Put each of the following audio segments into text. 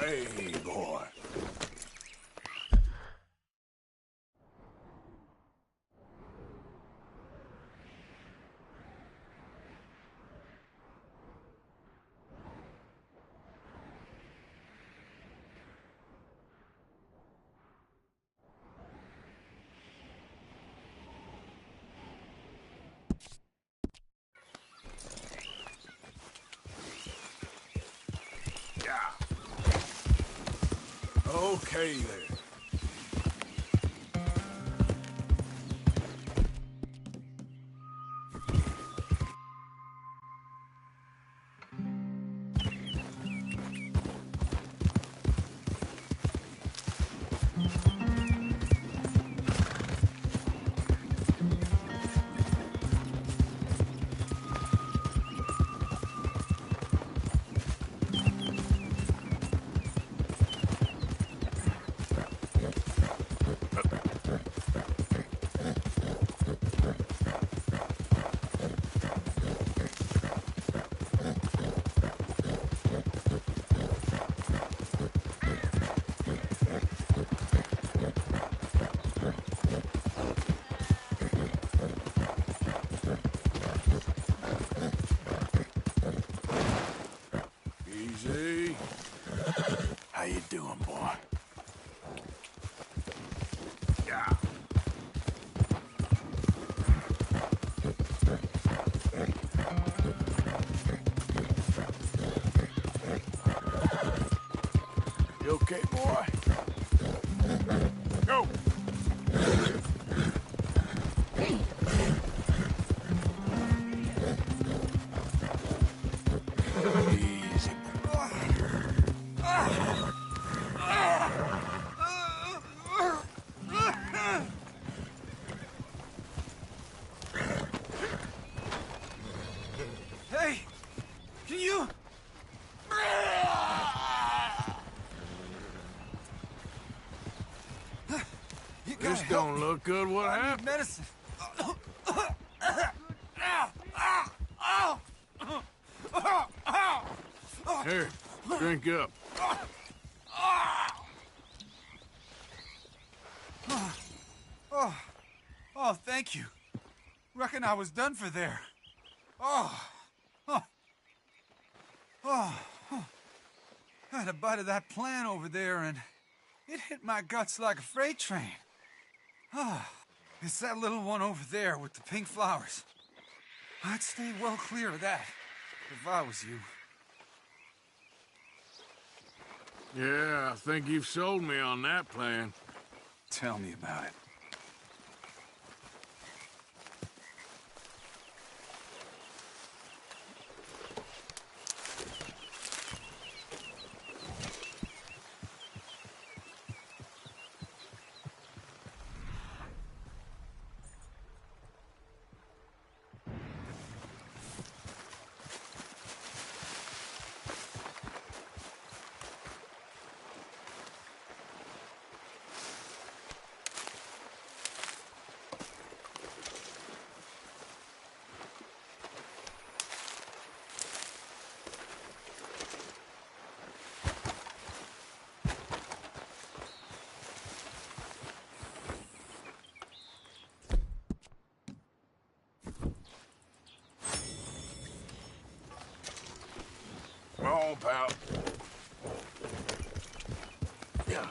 Hey, boy. Okay, then. Easy. How you doing, boy? Yeah. You okay, boy? Go! Easy. Hey! Can you... You gotta This help don't me. look good. What I need happened? medicine. Here, drink up. Oh, thank you. Reckon I was done for there. Oh. I had a bite of that plant over there, and it hit my guts like a freight train. It's that little one over there with the pink flowers. I'd stay well clear of that, if I was you. Yeah, I think you've sold me on that plan. Tell me about it. Come on, pal. Yeah.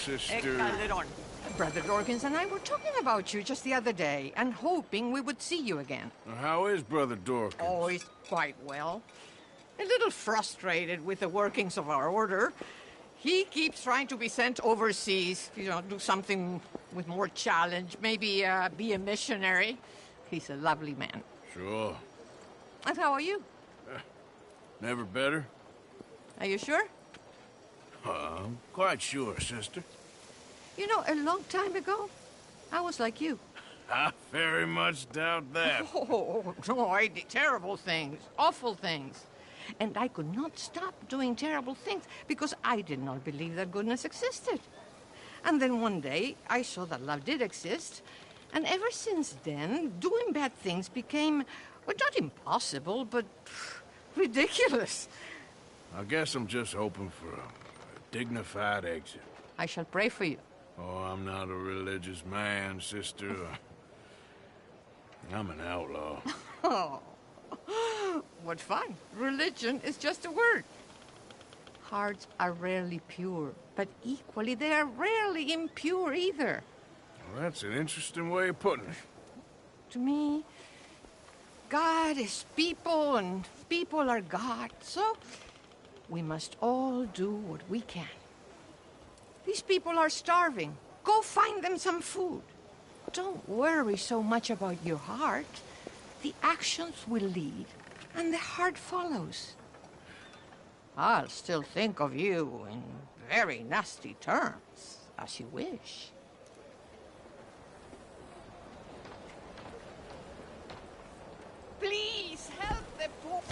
sister. Calderon. Brother Dorkins and I were talking about you just the other day and hoping we would see you again. How is Brother Dorkins? Oh, he's quite well. A little frustrated with the workings of our order. He keeps trying to be sent overseas, do something with more challenge, maybe be a missionary. He's a lovely man. Sure. And how are you? Never better? Are you sure? I'm quite sure, sister. You know, a long time ago, I was like you. I very much doubt that. Oh, no, I did terrible things, awful things. And I could not stop doing terrible things because I did not believe that goodness existed. And then one day, I saw that love did exist. And ever since then, doing bad things became, well, not impossible, but ridiculous. I guess I'm just hoping for a dignified exit. I shall pray for you. Oh, I'm not a religious man, sister. I'm an outlaw. Oh, what fun. Religion is just a word. Hearts are rarely pure, but equally they are rarely impure either. Well, that's an interesting way of putting it. To me, God is people and people are God, so we must all do what we can. These people are starving. Go find them some food. Don't worry so much about your heart. The actions will lead, and the heart follows. I'll still think of you in very nasty terms, as you wish. Please help the poor.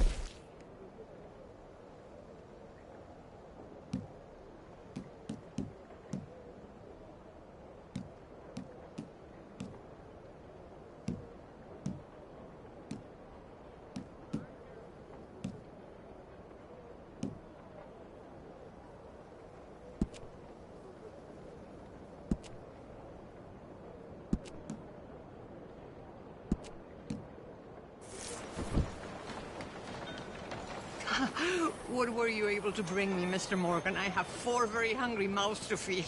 What were you able to bring me, Mr. Morgan? I have 4 very hungry mouths to feed.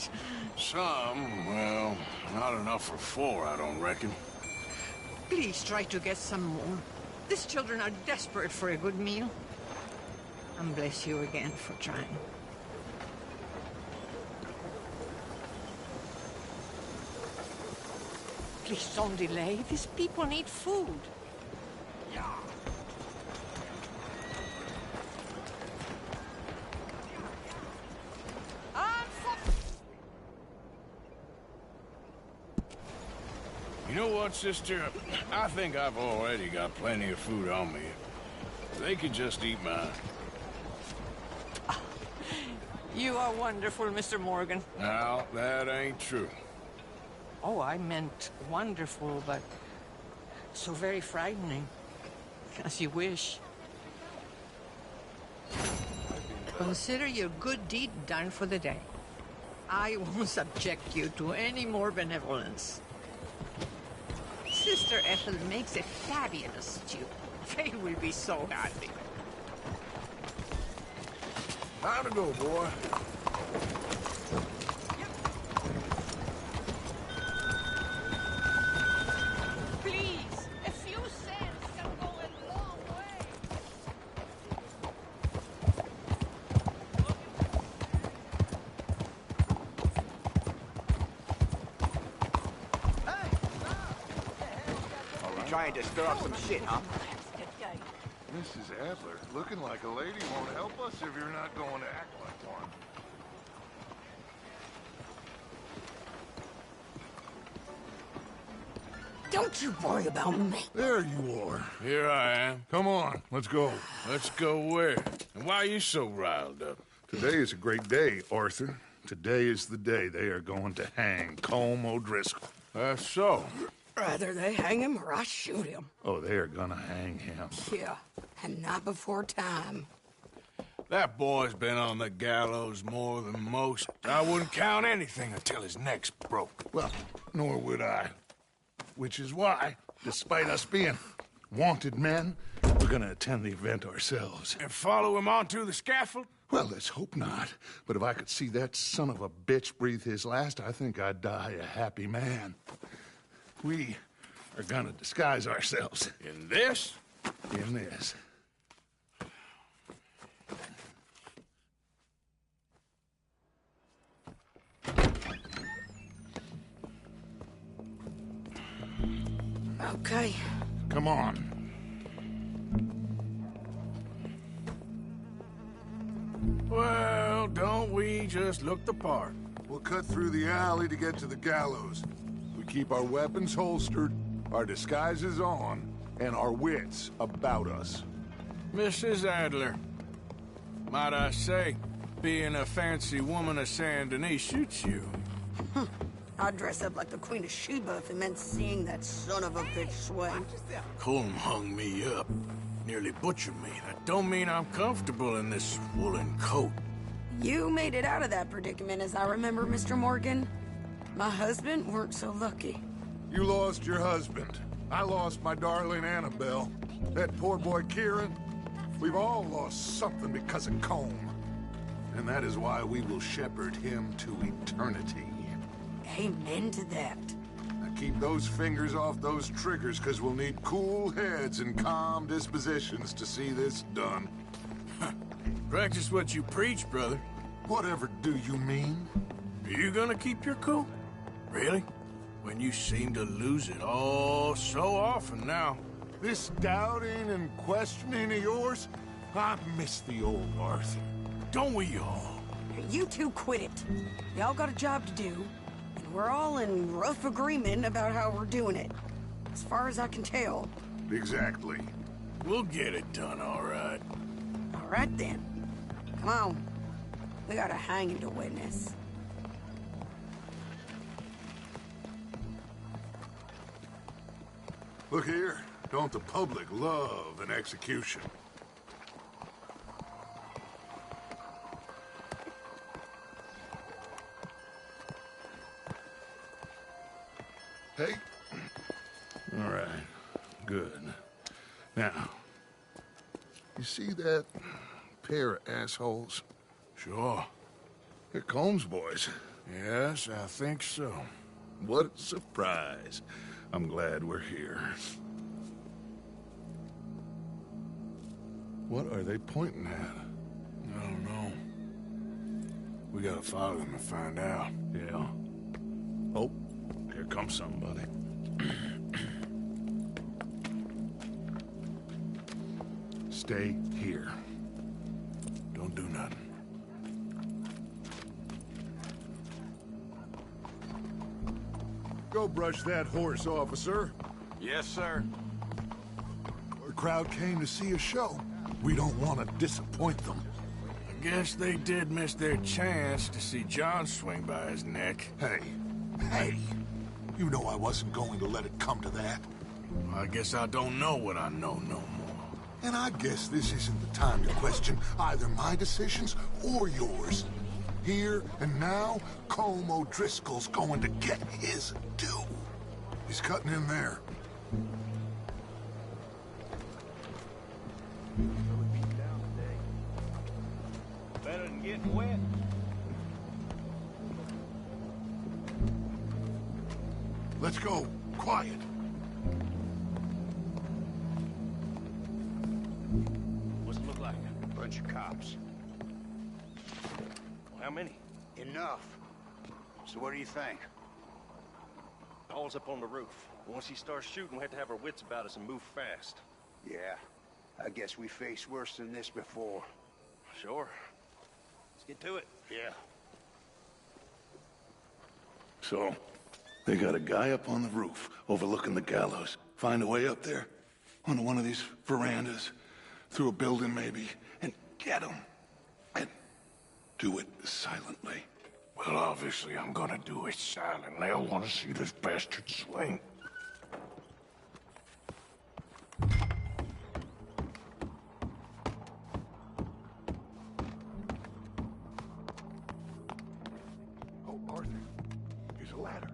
Some, well, not enough for 4, I don't reckon. Please try to get some more. These children are desperate for a good meal. And bless you again for trying. Please don't delay. These people need food. Yeah. You know what, sister? I think I've already got plenty of food on me. They could just eat mine. You are wonderful, Mr. Morgan. Now, that ain't true. Oh, I meant wonderful, but so very frightening. As you wish. Consider your good deed done for the day. I won't subject you to any more benevolence. Sister Ethel makes a fabulous stew. They will be so happy. Time to go, boy. Please, a few cents can go a long way. Trying to stir up some shit, huh? Mrs. Adler, looking like a lady won't help us if you're not going to act like one. Don't you worry about me. There you are. Here I am. Come on, let's go. Let's go where? And why are you so riled up? Today is a great day, Arthur. Today is the day they are going to hang Colm O'Driscoll. That's so. Rather they hang him or I shoot him. Oh, they are gonna hang him. Yeah, and not before time. That boy's been on the gallows more than most. I wouldn't count anything until his neck's broke. Well, nor would I. Which is why, despite us being wanted men, we're gonna attend the event ourselves. And follow him onto the scaffold? Well, let's hope not. But if I could see that son of a bitch breathe his last, I think I'd die a happy man. We are gonna disguise ourselves. In this? In this. Okay. Come on. Well, don't we just look the part? We'll cut through the alley to get to the gallows. We keep our weapons holstered, our disguises on, and our wits about us. Mrs. Adler, might I say, being a fancy woman of Saint Denis suits you. I'd dress up like the Queen of Sheba if it meant seeing that son of a bitch swing. Colm hung me up, nearly butchered me. That don't mean I'm comfortable in this woolen coat. You made it out of that predicament, as I remember, Mr. Morgan. My husband weren't so lucky. You lost your husband. I lost my darling Annabelle. That poor boy Kieran. We've all lost something because of Colm. And that is why we will shepherd him to eternity. Amen to that. Now keep those fingers off those triggers, because we'll need cool heads and calm dispositions to see this done. Practice what you preach, brother. Whatever do you mean? Are you gonna keep your cool? Really? When you seem to lose it all so often now. This doubting and questioning of yours? I miss the old Arthur. Don't we all? You two quit it. Y'all got a job to do, and we're all in rough agreement about how we're doing it. As far as I can tell. Exactly. We'll get it done, all right. All right, then. Come on. We got a hanging to witness. Look here. Don't the public love an execution? Hey. All right. Good. Now, you see that pair of assholes? Sure. They're Colm's boys. Yes, I think so. What a surprise. I'm glad we're here. What are they pointing at? I don't know. We gotta follow them and find out. Yeah. Oh, here comes somebody. Stay here. Don't do nothing. Go brush that horse, officer. Yes, sir. Our crowd came to see a show. We don't want to disappoint them. I guess they did miss their chance to see John swing by his neck. Hey, you know I wasn't going to let it come to that. I guess I don't know what I know no more. And I guess this isn't the time to question either my decisions or yours. Here and now, Colm O'Driscoll's going to get his due. He's cutting in there. Better than getting wet. Let's go. Quiet. What's it look like? Bunch of cops. How many? Enough. So what do you think? Paul's up on the roof. Once he starts shooting, we have to have our wits about us and move fast. Yeah. I guess we faced worse than this before. Sure. Let's get to it. Yeah. So, they got a guy up on the roof overlooking the gallows. Find a way up there, onto one of these verandas, through a building maybe, and get him. And do it silently. Well, obviously I'm gonna do it silently. I want to see this bastard swing. Oh, Arthur, here's a ladder.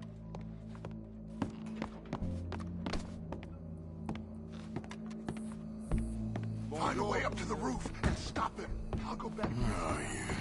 Find a way up to the roof and stop him. I'll go back. Oh, yeah.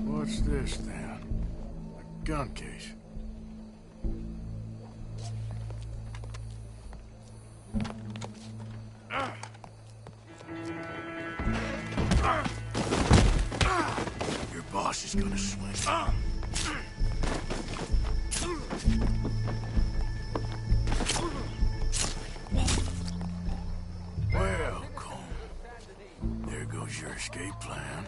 What's this, then? A gun case. Your boss is gonna swing. Well, Colm, there goes your escape plan.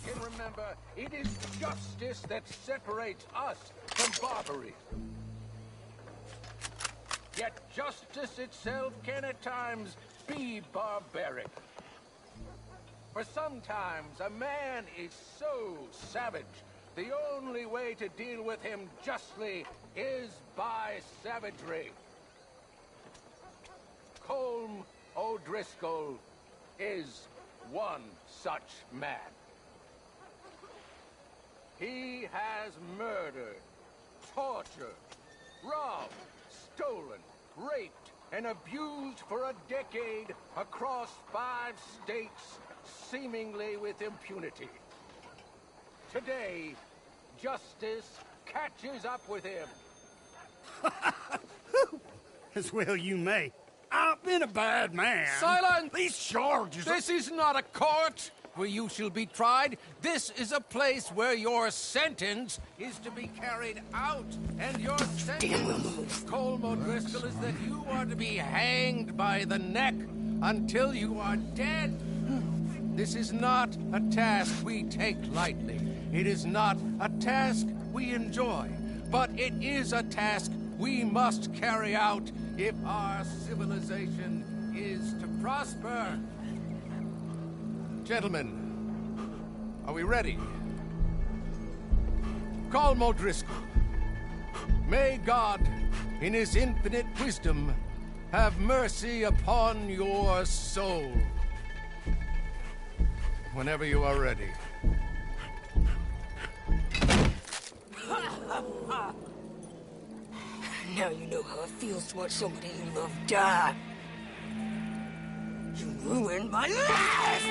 Can remember, it is justice that separates us from barbarism. Yet justice itself can at times be barbaric. For sometimes a man is so savage, the only way to deal with him justly is by savagery. Colm O'Driscoll is one such man. He has murdered, tortured, robbed, stolen, raped, and abused for a decade across 5 states, seemingly with impunity. Today, justice catches up with him. As well you may. I've been a bad man. Silence! These charges... This is not a court where you shall be tried. This is a place where your sentence is to be carried out. And your sentence, Colm O'Driscoll, is that you are to be hanged by the neck until you are dead. This is not a task we take lightly. It is not a task we enjoy. But it is a task we must carry out if our civilization is to prosper. Gentlemen, are we ready? Colm O'Driscoll, may God, in his infinite wisdom, have mercy upon your soul. Whenever you are ready. Now you know how it feels to watch somebody you love die. You ruined my life!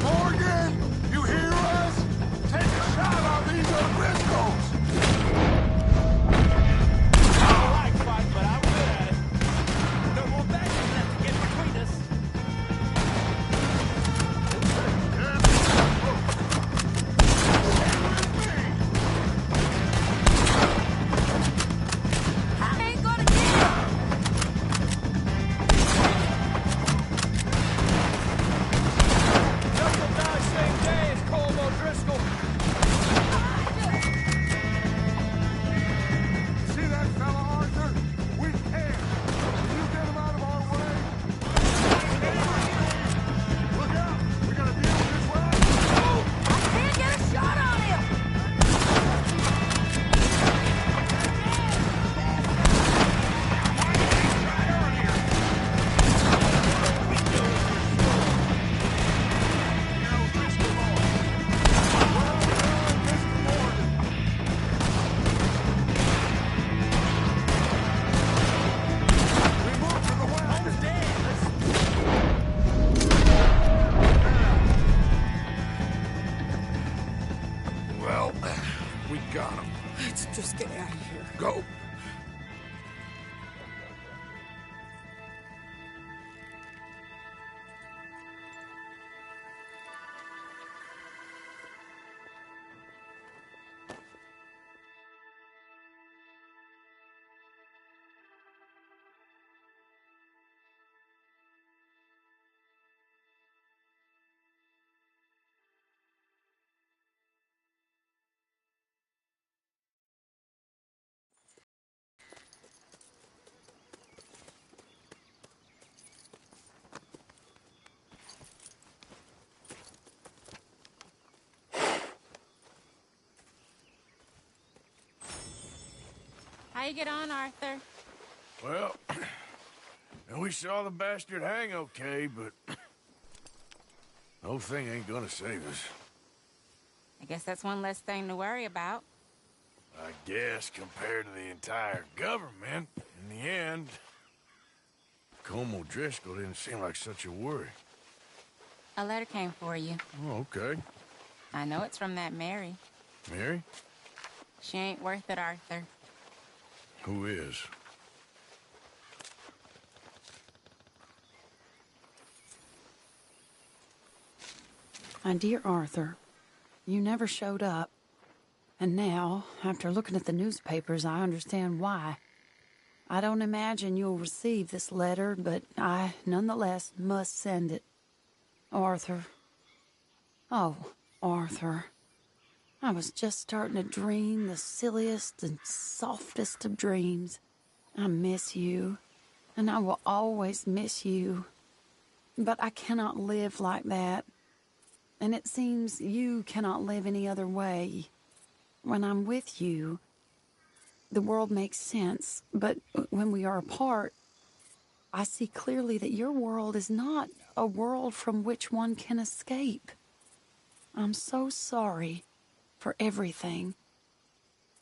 Morgan! You hear us? Take a shot on these O'Driscolls! But I'm good at it. No more baggage left to get between us. Hey, they get on, Arthur? Well, we saw the bastard hang okay, but the whole thing ain't gonna save us. I guess that's one less thing to worry about. I guess compared to the entire government, in the end, Colm O'Driscoll didn't seem like such a worry. A letter came for you. Oh, okay. I know it's from that Mary. Mary? She ain't worth it, Arthur. Who is? My dear Arthur, you never showed up. And now, after looking at the newspapers, I understand why. I don't imagine you'll receive this letter, but I, nonetheless, must send it. Arthur. Oh, Arthur. I was just starting to dream the silliest and softest of dreams. I miss you, and I will always miss you. But I cannot live like that. And it seems you cannot live any other way. When I'm with you, the world makes sense. But when we are apart, I see clearly that your world is not a world from which one can escape. I'm so sorry for everything.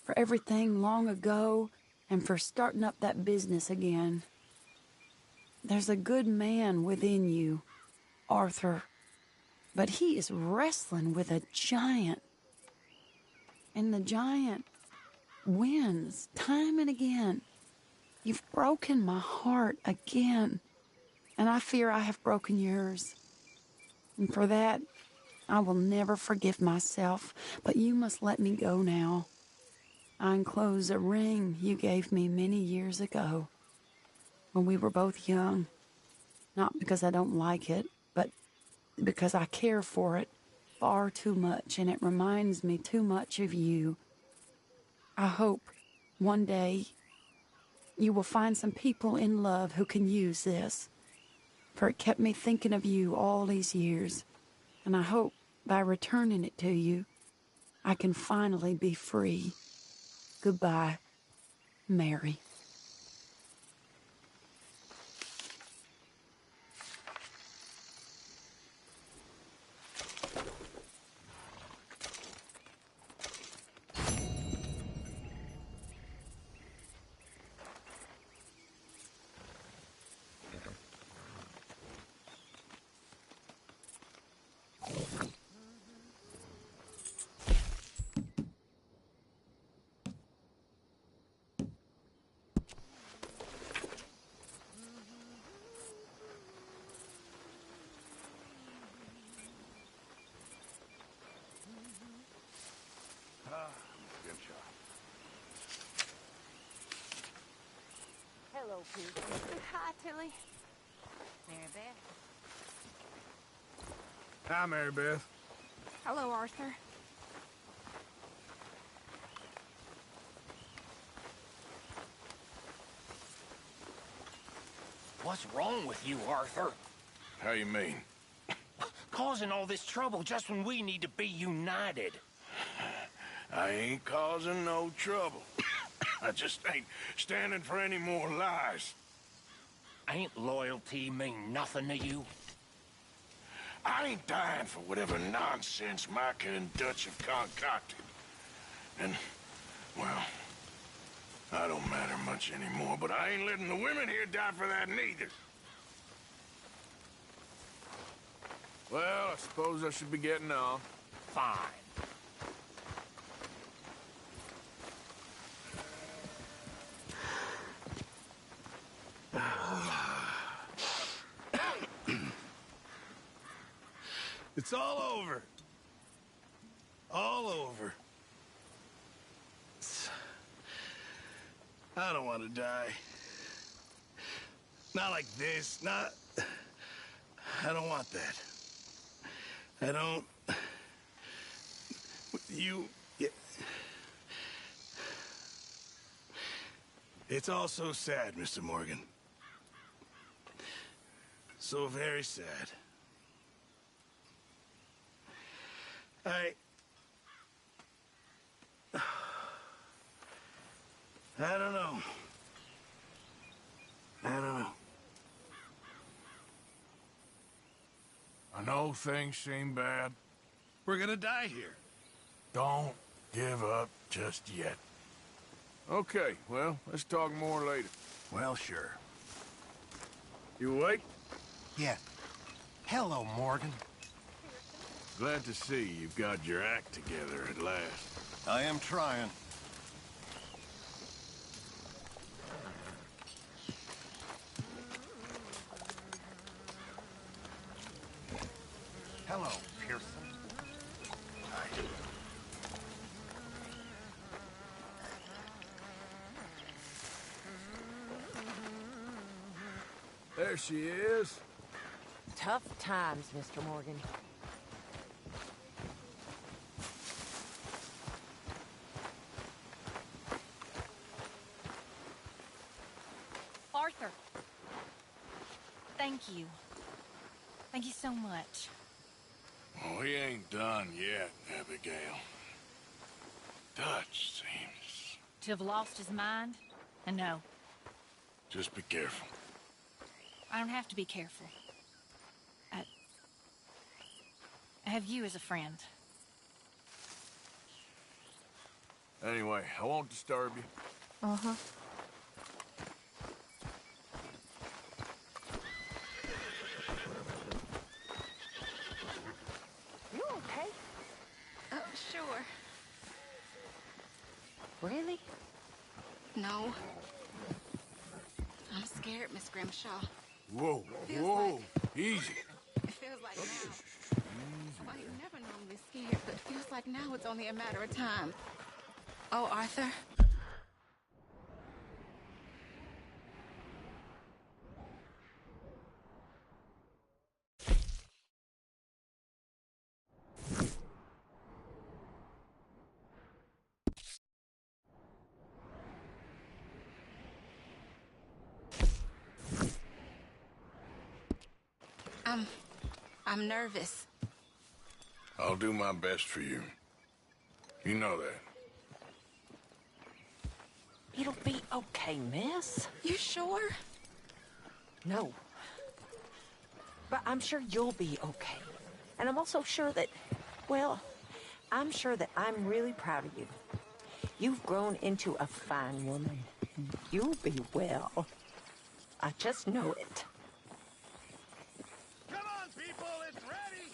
For everything long ago, and for starting up that business again. There's a good man within you, Arthur. But he is wrestling with a giant. And the giant wins time and again. You've broken my heart again. And I fear I have broken yours. And for that, I will never forgive myself. But you must let me go now. I enclose a ring you gave me many years ago, when we were both young. Not because I don't like it, but because I care for it far too much, and it reminds me too much of you. I hope one day you will find some people in love who can use this, for it kept me thinking of you all these years, and I hope by returning it to you, I can finally be free. Goodbye, Mary. Hello, Pete. Hi, Tilly. Mary Beth. Hi, Mary Beth. Hello, Arthur. What's wrong with you, Arthur? How you mean? Causing all this trouble just when we need to be united. I ain't causing no trouble. I just ain't standing for any more lies. Ain't loyalty mean nothing to you? I ain't dying for whatever nonsense Micah and Dutch have concocted. And, well, I don't matter much anymore, but I ain't letting the women here die for that neither. Well, I suppose I should be getting off. Fine. It's all over. All over. I don't want to die. Not like this. Not... I don't want that. I don't... You... Yeah. It's all so sad, Mr. Morgan. So very sad. I don't know. I don't know. I know things seem bad. We're gonna die here. Don't give up just yet. Okay, well, let's talk more later. Well, sure. You awake? Yeah. Hello, Morgan. Glad to see you've got your act together at last. I am trying. Hello, Pearson. There she is. Tough times, Mr. Morgan. Arthur. Thank you. Thank you so much. Oh, he ain't done yet, Abigail. Dutch seems... To have lost his mind? And no, Just be careful. I don't have to be careful. I have you as a friend. Anyway, I won't disturb you. Uh-huh. You okay? Oh, sure. Really? No. I'm scared, Miss Grimshaw. Whoa, Feels whoa, easy. It feels like now. Well, you're never normally scared, but it feels like now it's only a matter of time. Oh, Arthur? I'm nervous. I'll do my best for you. You know that. It'll be okay, miss. You sure? No. But I'm sure you'll be okay. And I'm also sure that, well, I'm sure that I'm really proud of you. You've grown into a fine woman. You'll be well. I just know it. Come on, people, it's ready!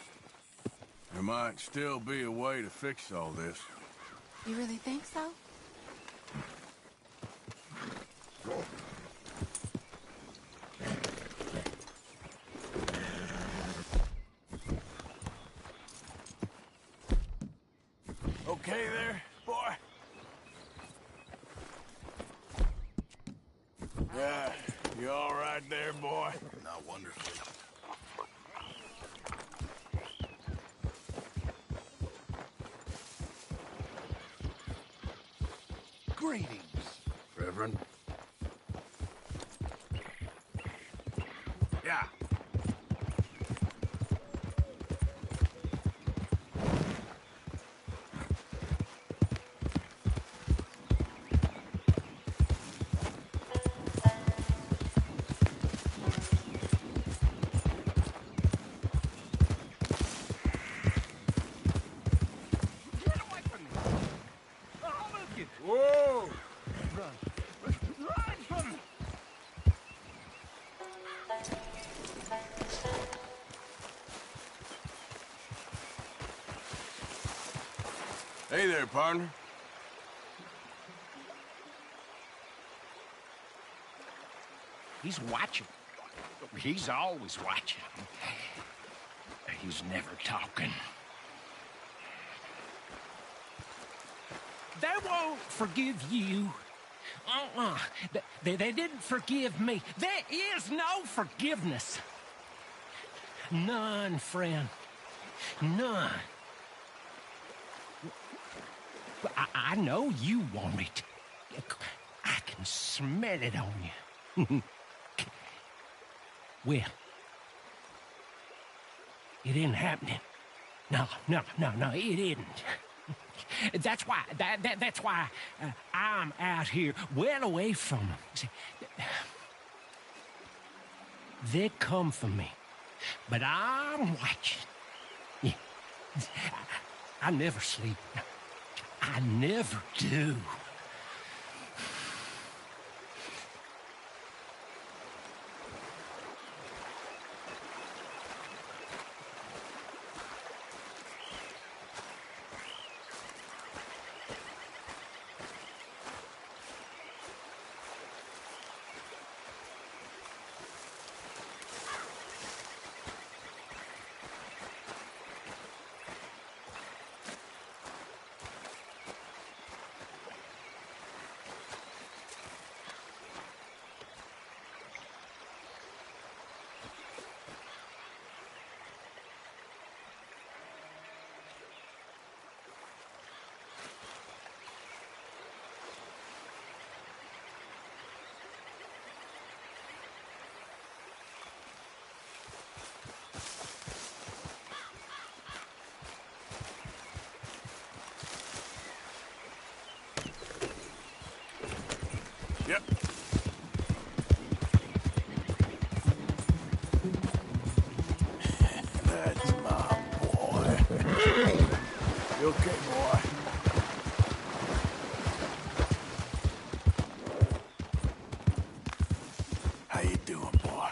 There might still be a way to fix all this. You really think so? Okay there, boy? Yeah, you all right there, boy? Not wonderfully. Greetings, Reverend? Yeah. Whoa! Hey there, partner. He's watching. He's always watching. He's never talking. They won't forgive you. They didn't forgive me. There is no forgiveness. None, friend. None. I know you want it. I can smell it on you. Well, it isn't happening. No, it isn't. That's why, that's why I'm out here, well away from them. See, they come for me, but I'm watching. Yeah. I never sleep. I never do. Yep. That's my boy. You okay, boy? How you doing, boy?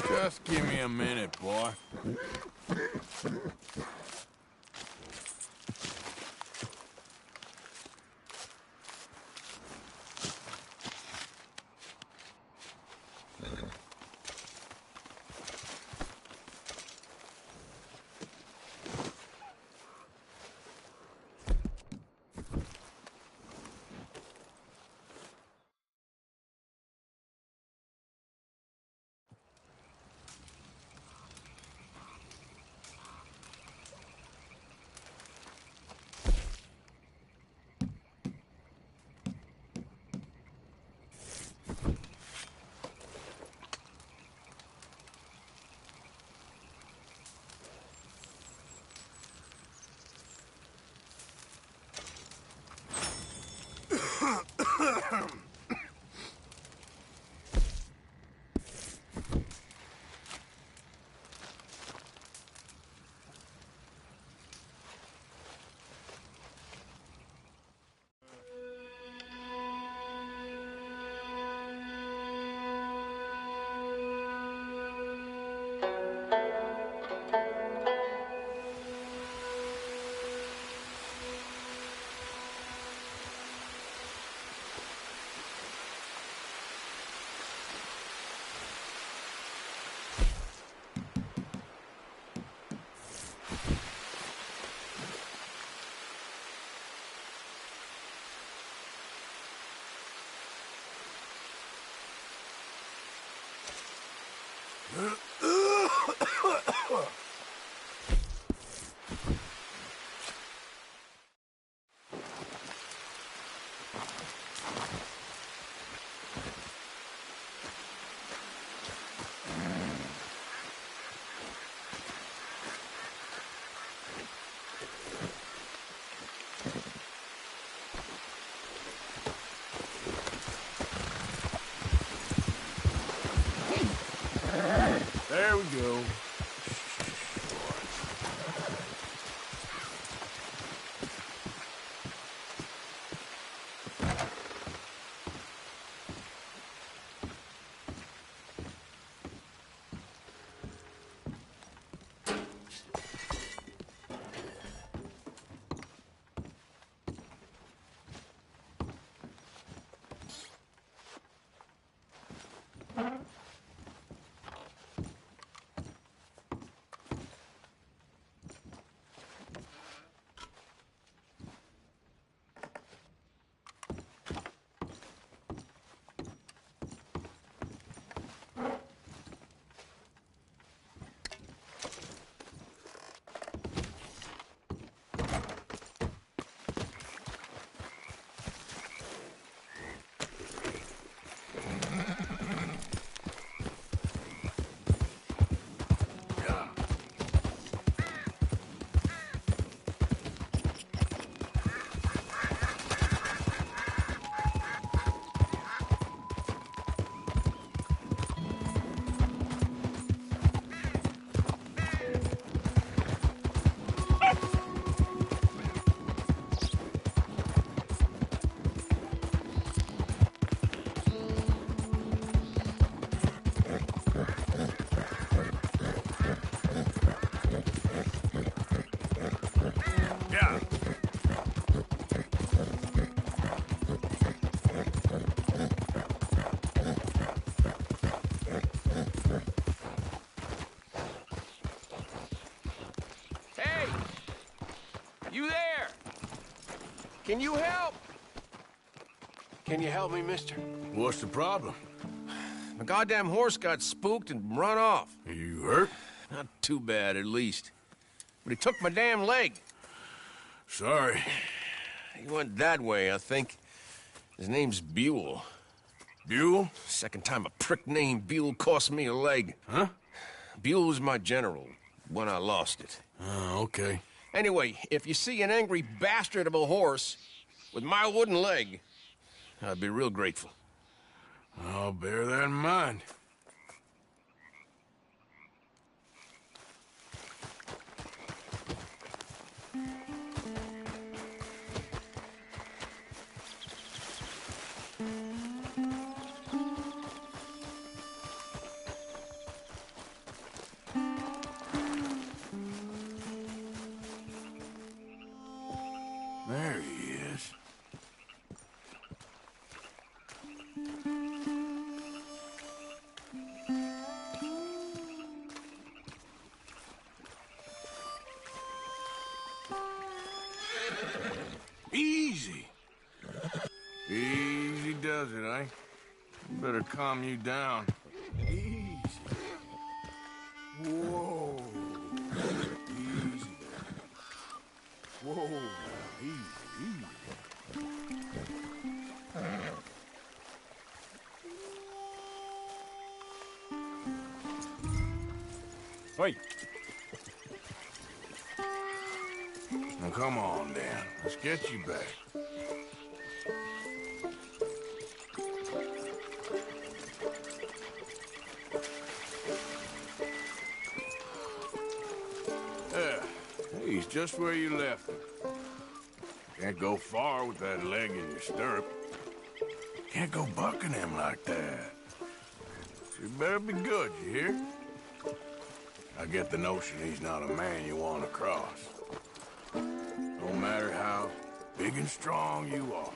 Just give me a minute, boy. Can you help? Can you help me, mister? What's the problem? My goddamn horse got spooked and run off. Are you hurt? Not too bad, at least. But he took my damn leg. Sorry. He went that way, I think. His name's Buell. Buell? Second time a prick named Buell cost me a leg. Huh? Buell was my general when I lost it. Oh, okay. Anyway, if you see an angry bastard of a horse with my wooden leg, I'd be real grateful. I'll bear that in mind. There he is. Easy. Easy does it, eh? Better calm you down. Easy. Whoa. Easy there. Whoa. Easy, Wait. Now come on, Dan. Let's get you back. There. He's just where you left him. Can't go far with that leg in your stirrup. Can't go bucking him like that. You better be good, you hear? I get the notion he's not a man you want to cross. No matter how big and strong you are.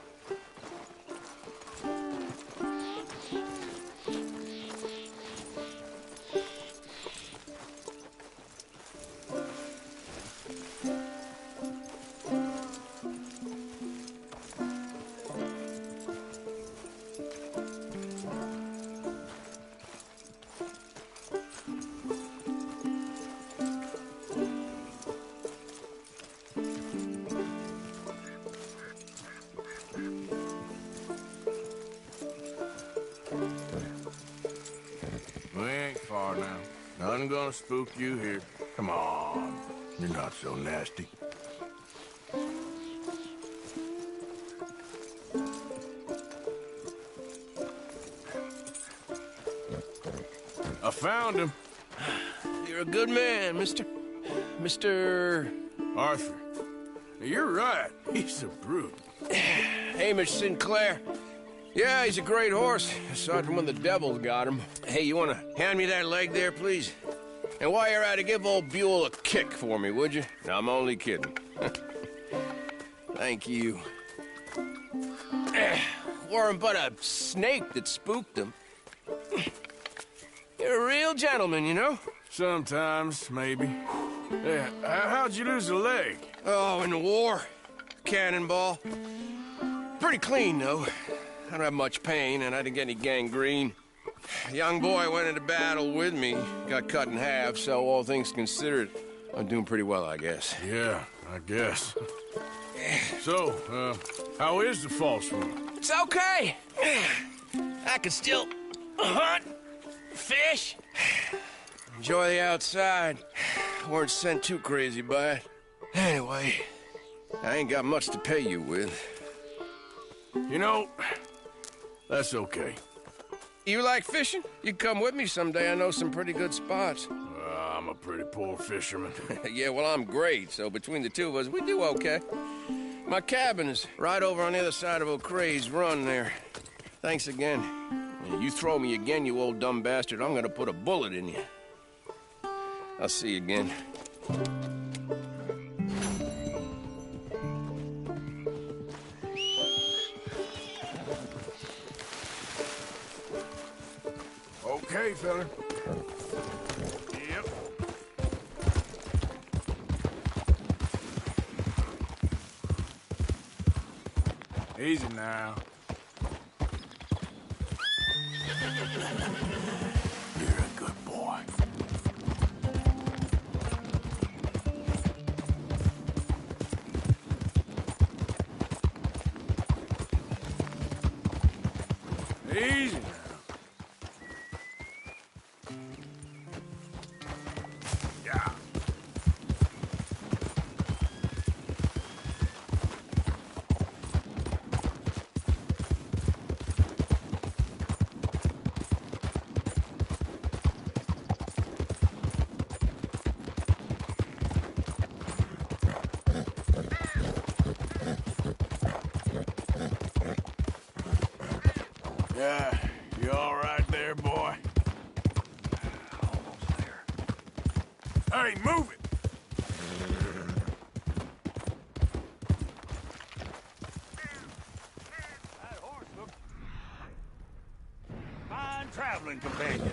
We ain't far now. Nothing gonna spook you here. Come on. You're not so nasty. I found him. You're a good man, mister. Mr. Arthur. You're right. He's a brute. Hamish Sinclair. Yeah, he's a great horse, aside from when the devils got him. Hey, you want to hand me that leg there, please? And while you're at it, give old Buell a kick for me, would you? No, I'm only kidding. Thank you. Weren't but a snake that spooked him. You're a real gentleman, you know? Sometimes, maybe. Yeah, how'd you lose a leg? Oh, in the war. Cannonball. Pretty clean, though. I don't have much pain, and I didn't get any gangrene. A young boy went into battle with me, got cut in half, so all things considered, I'm doing pretty well, I guess. Yeah, I guess. So, how is the false one? It's okay. I can still hunt, fish, enjoy the outside. Weren't sent too crazy by it. Anyway, I ain't got much to pay you with. You know, that's okay. You like fishing? You come with me someday. I know some pretty good spots. I'm a pretty poor fisherman. Yeah, well, I'm great, so between the two of us, we do okay. My cabin is right over on the other side of O'Creagh's Run there. Thanks again. You throw me again, you old dumb bastard, I'm gonna put a bullet in you. I'll see you again. Okay, fella. Yep. Easy now. You're a good boy. Easy now. Yeah. Yeah, you all right there, boy? Almost there. Hey, move it! That horse looks fine traveling companion.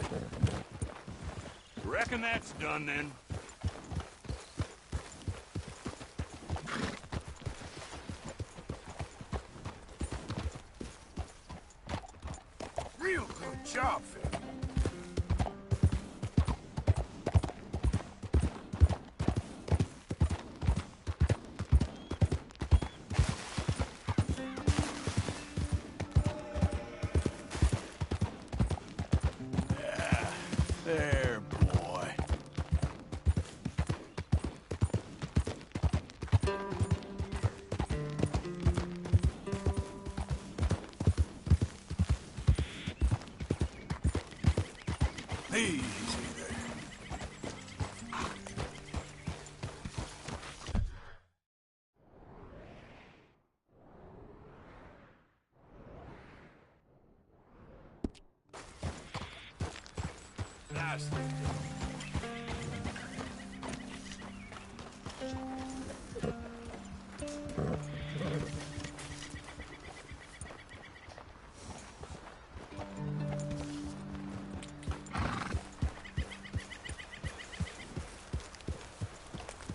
Reckon that's done then. Real good job, Phil. Yeah, there, boy. Easy there. Nice.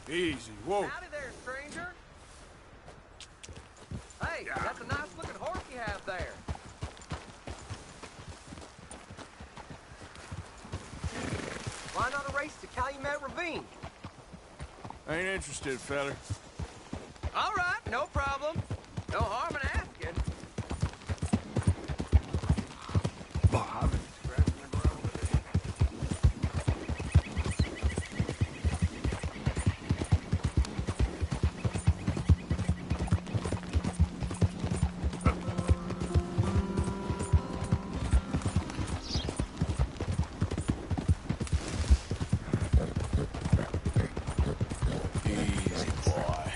Easy, whoa. Howdy there, stranger. Hey, that's a nice looking horse you have there. Why not a race to Calumet Ravine? Ain't interested, feller. All right, no problem. No harm in asking. Bob. Easy, boy.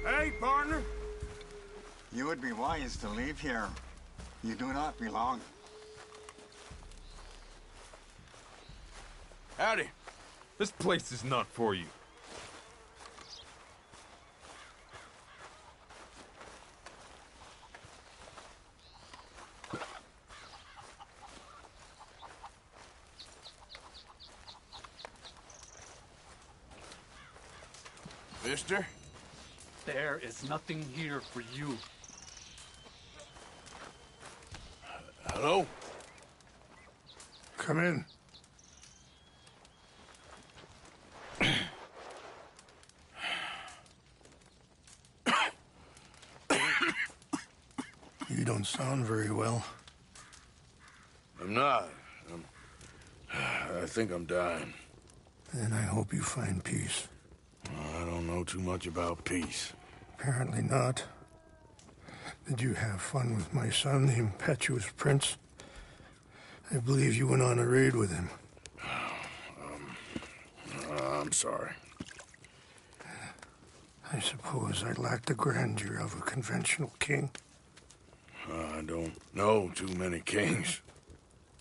Hey, partner. You would be wise to leave here. You do not belong. Howdy. This place is not for you. Mister? There is nothing here for you. Hello? Come in. You don't sound very well. I'm not. I think I'm dying. Then I hope you find peace. I don't know too much about peace. Apparently not. Did you have fun with my son, the impetuous prince? I believe you went on a raid with him. I'm sorry. I suppose I lack the grandeur of a conventional king. I don't know too many kings.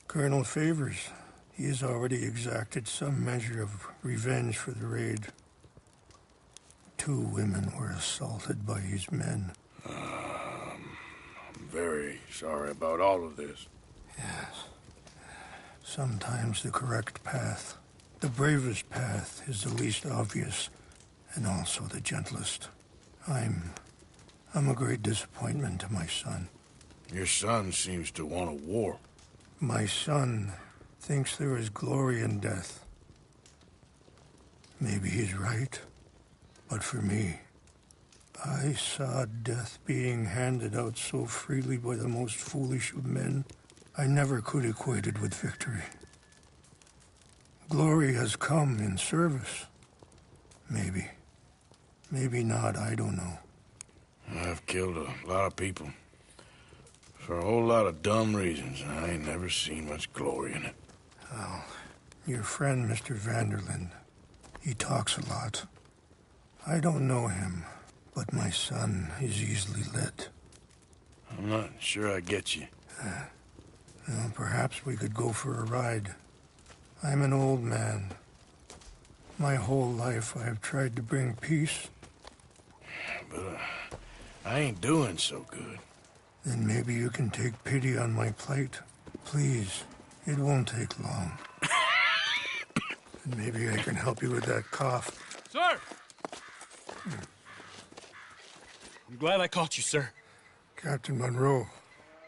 Colonel Favors, he has already exacted some measure of revenge for the raid. 2 women were assaulted by his men. I'm very sorry about all of this. Yes. Sometimes the correct path, the bravest path, is the least obvious, and also the gentlest. I'm a great disappointment to my son. Your son seems to want a war. My son thinks there is glory in death. Maybe he's right, but for me, I saw death being handed out so freely by the most foolish of men, I never could equate it with victory. Glory has come in service. Maybe. Maybe not, I don't know. I've killed a lot of people. For a whole lot of dumb reasons, and I ain't never seen much glory in it. Oh, your friend, Mr. Vanderlyn, he talks a lot. I don't know him, but my son is easily led. I'm not sure I get you. Well, perhaps we could go for a ride. I'm an old man. My whole life I have tried to bring peace. But I ain't doing so good. Then maybe you can take pity on my plight. Please, it won't take long. And maybe I can help you with that cough. Sir! I'm glad I caught you, sir. Captain Monroe,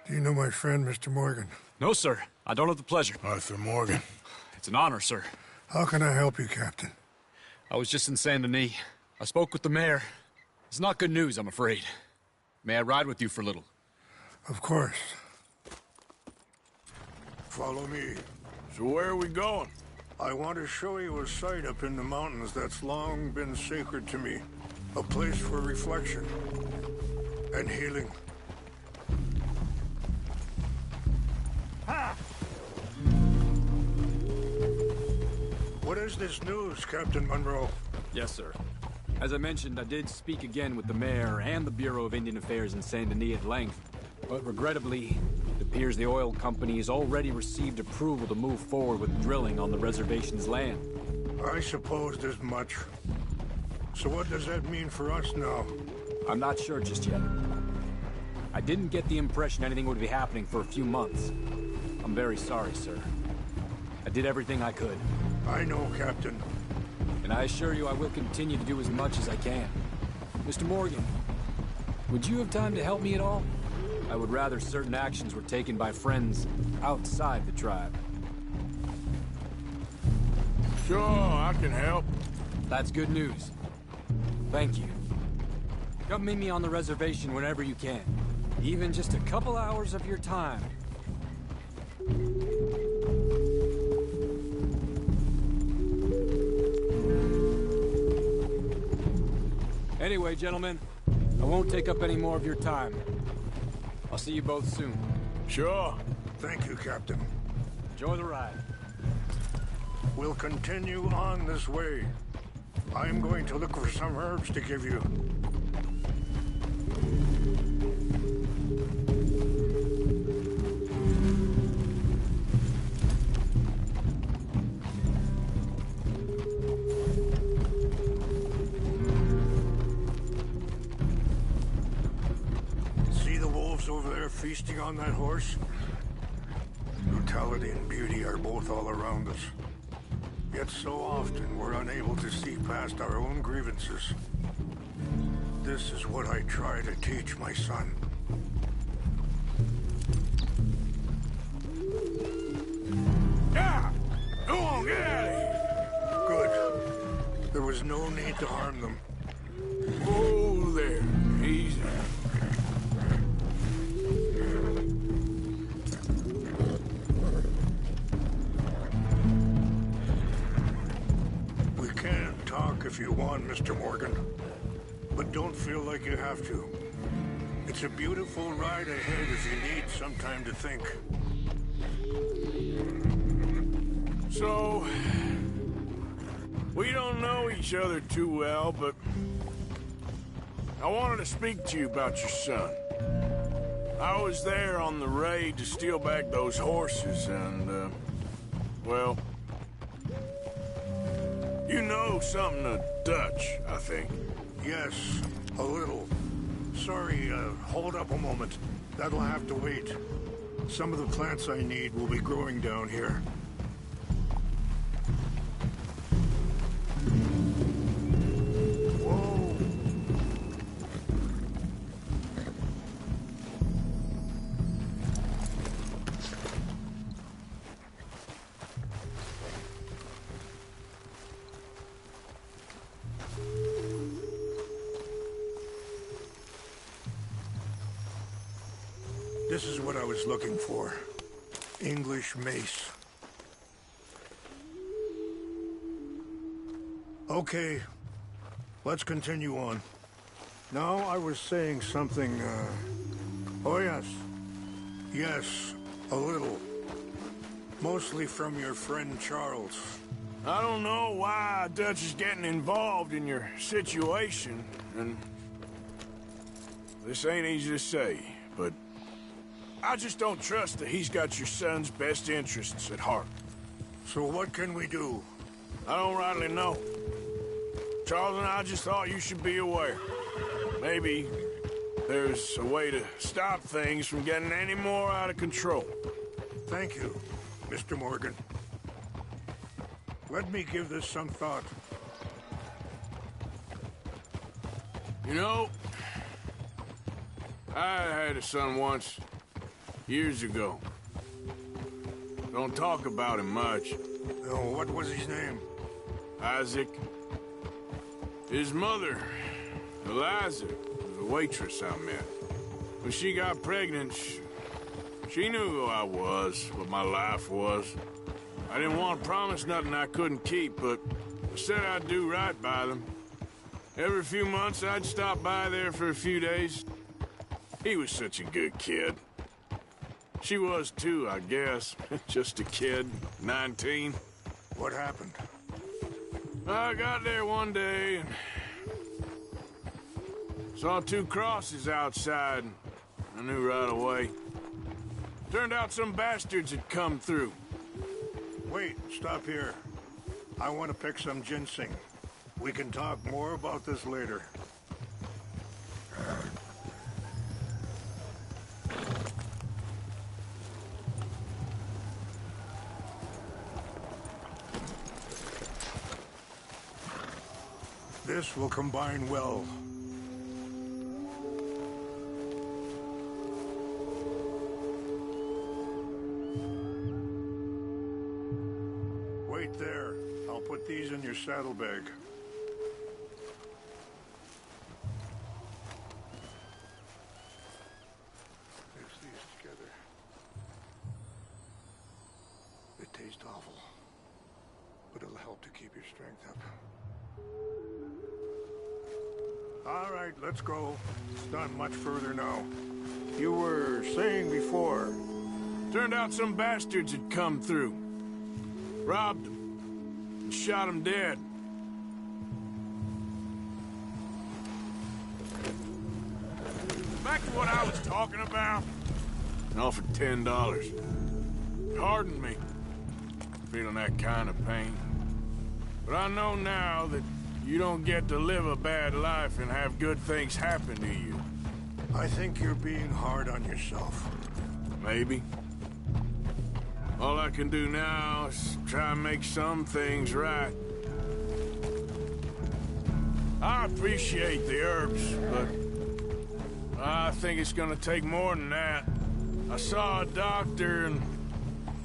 do you know my friend, Mr. Morgan? No, sir. I don't have the pleasure. Arthur Morgan. It's an honor, sir. How can I help you, Captain? I was just in Saint Denis. I spoke with the mayor. It's not good news, I'm afraid. May I ride with you for a little? Of course. Follow me. So where are we going? I want to show you a site up in the mountains that's long been sacred to me. A place for reflection and healing. Ha! What is this news, Captain Monroe? Yes, sir. As I mentioned, I did speak again with the mayor and the Bureau of Indian Affairs in Saint Denis at length. But regrettably, it appears the oil company has already received approval to move forward with drilling on the reservation's land. I supposed as much. So what does that mean for us now? I'm not sure just yet. I didn't get the impression anything would be happening for a few months. I'm very sorry, sir. I did everything I could. I know, Captain. And I assure you I will continue to do as much as I can. Mr. Morgan, would you have time to help me at all? I would rather certain actions were taken by friends outside the tribe. Sure, I can help. That's good news. Thank you. Come meet me on the reservation whenever you can. Even just a couple hours of your time. Anyway, gentlemen, I won't take up any more of your time. I'll see you both soon. Sure. Thank you, Captain. Enjoy the ride. We'll continue on this way. I'm going to look for some herbs to give you. See the wolves over there feasting on that horse? Brutality and beauty are both all around us. Yet so often we're unable to see past our own grievances. This is what I try to teach my son. was no need to harm them. Oh, there. Easy. We can talk if you want, Mr. Morgan. But don't feel like you have to. It's a beautiful ride ahead if you need some time to think. So, we don't know each other too well, but I wanted to speak to you about your son. I was there on the raid to steal back those horses, and, well, you know something of Dutch, I think. Yes, a little. Sorry, hold up a moment. That'll have to wait. Some of the plants I need will be growing down here. Whoa! This is what I was looking for. English mace. Okay, let's continue on. Now I was saying something, Oh yes. Yes, a little. Mostly from your friend Charles. I don't know why Dutch is getting involved in your situation, and this ain't easy to say, but I just don't trust that he's got your son's best interests at heart. So what can we do? I don't rightly know. Charles and I just thought you should be aware. Maybe there's a way to stop things from getting any more out of control. Thank you, Mr. Morgan. Let me give this some thought. You know, I had a son once. Years ago. Don't talk about him much. Oh, what was his name? Isaac. His mother, Eliza, was a waitress I met. When she got pregnant, she knew who I was, what my life was. I didn't want to promise nothing I couldn't keep, but I said I'd do right by them. Every few months, I'd stop by there for a few days. He was such a good kid. She was too, I guess. Just a kid, 19. What happened? I got there one day and saw 2 crosses outside, and I knew right away. Turned out some bastards had come through. Wait, stop here. I want to pick some ginseng. We can talk more about this later. This will combine well. Wait there. I'll put these in your saddlebag. Mix these together. It tastes awful, but it'll help to keep your strength up. All right, let's go. It's not much further now. You were saying before. Turned out some bastards had come through. Robbed them. And shot them dead. Back to what I was talking about. And offered $10. Pardon me. Feeling that kind of pain. But I know now that you don't get to live a bad life and have good things happen to you. I think you're being hard on yourself. Maybe. All I can do now is try and make some things right. I appreciate the herbs, but I think it's gonna take more than that. I saw a doctor and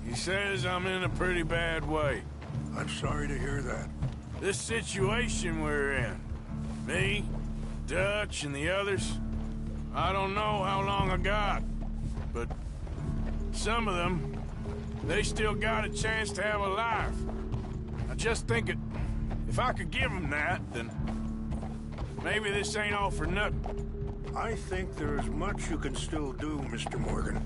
he says I'm in a pretty bad way. I'm sorry to hear that. This situation we're in, me, Dutch, and the others, I don't know how long I got, but some of them, they still got a chance to have a life. I just think if I could give them that, then maybe this ain't all for nothing. I think there is much you can still do, Mr. Morgan.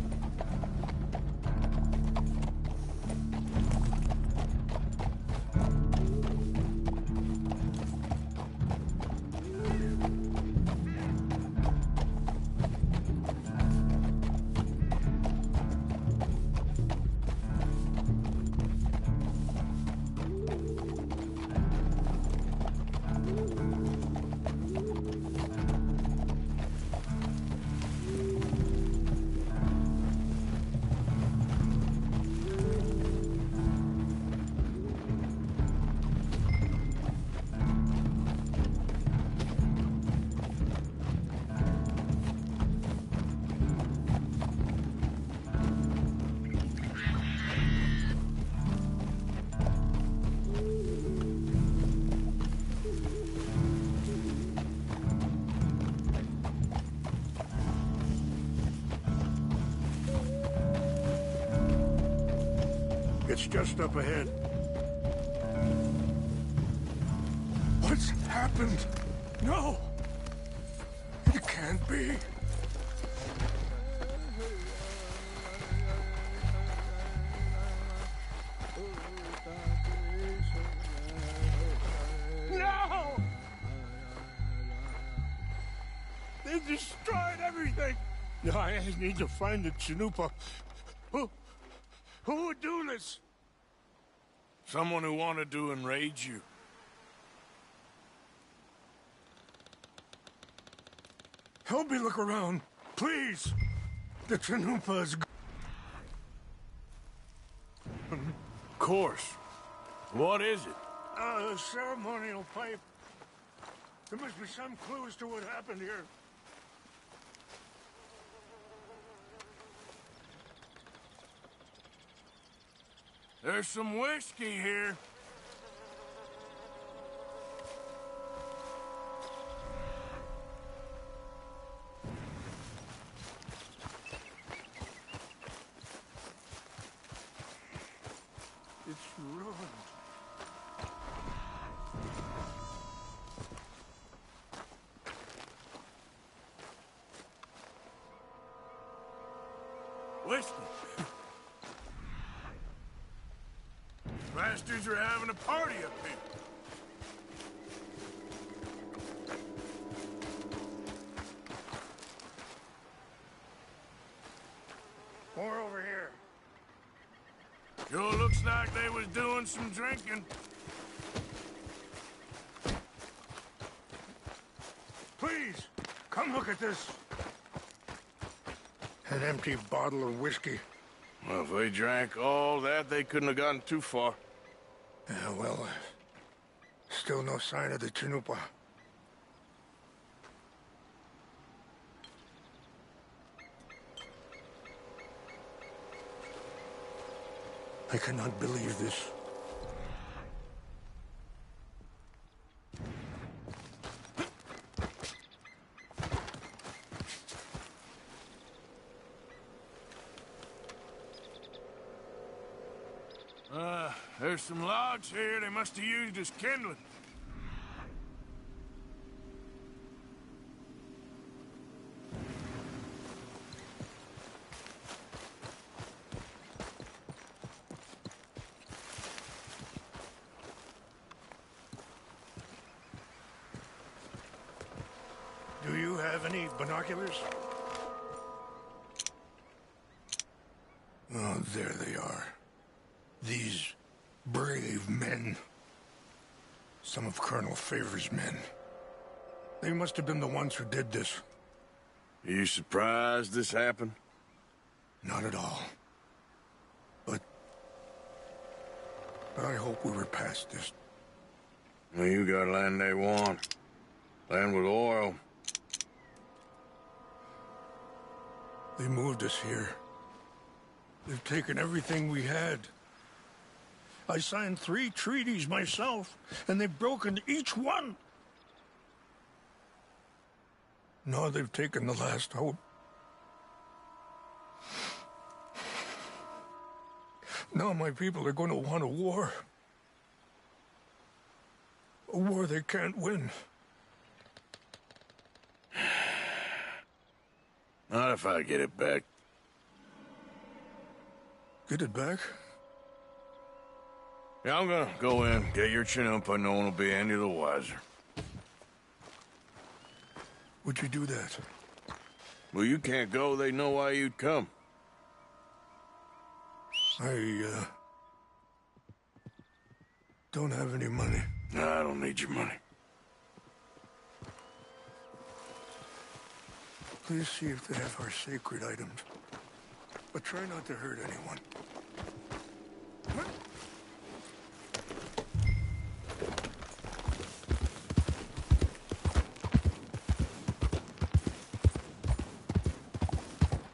It's just up ahead. What's happened? No! It can't be. No! They destroyed everything! No, I need to find the Chanupa. Who would do this? Someone who wanted to enrage you. Help me look around, please. The Chanupa is... Of course. What is it? A ceremonial pipe. There must be some clue as to what happened here. There's some whiskey here. It's ruined. Whiskey. Bastards are having a party up here. More over here. Sure looks like they was doing some drinking. Please, come look at this. An empty bottle of whiskey. Well, if they drank all that, they couldn't have gotten too far. Yeah, well, still no sign of the Chanupa. I cannot believe this. There's some logs here they must have used as kindling. Do you have any binoculars? Oh, there they are. These brave men. Some of Colonel Favor's men. They must have been the ones who did this. Are you surprised this happened? Not at all. But I hope we were past this. Well, you got land they want. Land with oil. They moved us here. They've taken everything we had. I signed 3 treaties myself, and they've broken each one. Now they've taken the last hope. Now my people are going to want a war. A war they can't win. Not if I get it back. Get it back? Yeah, I'm gonna go in, get your Chinook, but no one will be any the wiser. Would you do that? Well, you can't go. They know why you'd come. I, don't have any money. No, I don't need your money. Please see if they have our sacred items. But try not to hurt anyone.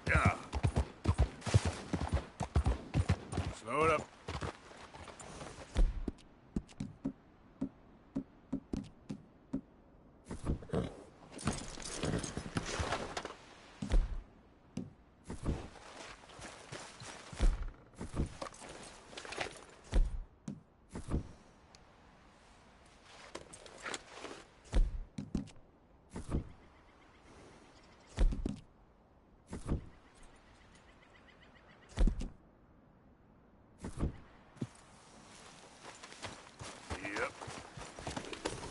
Yeah. Slow it up.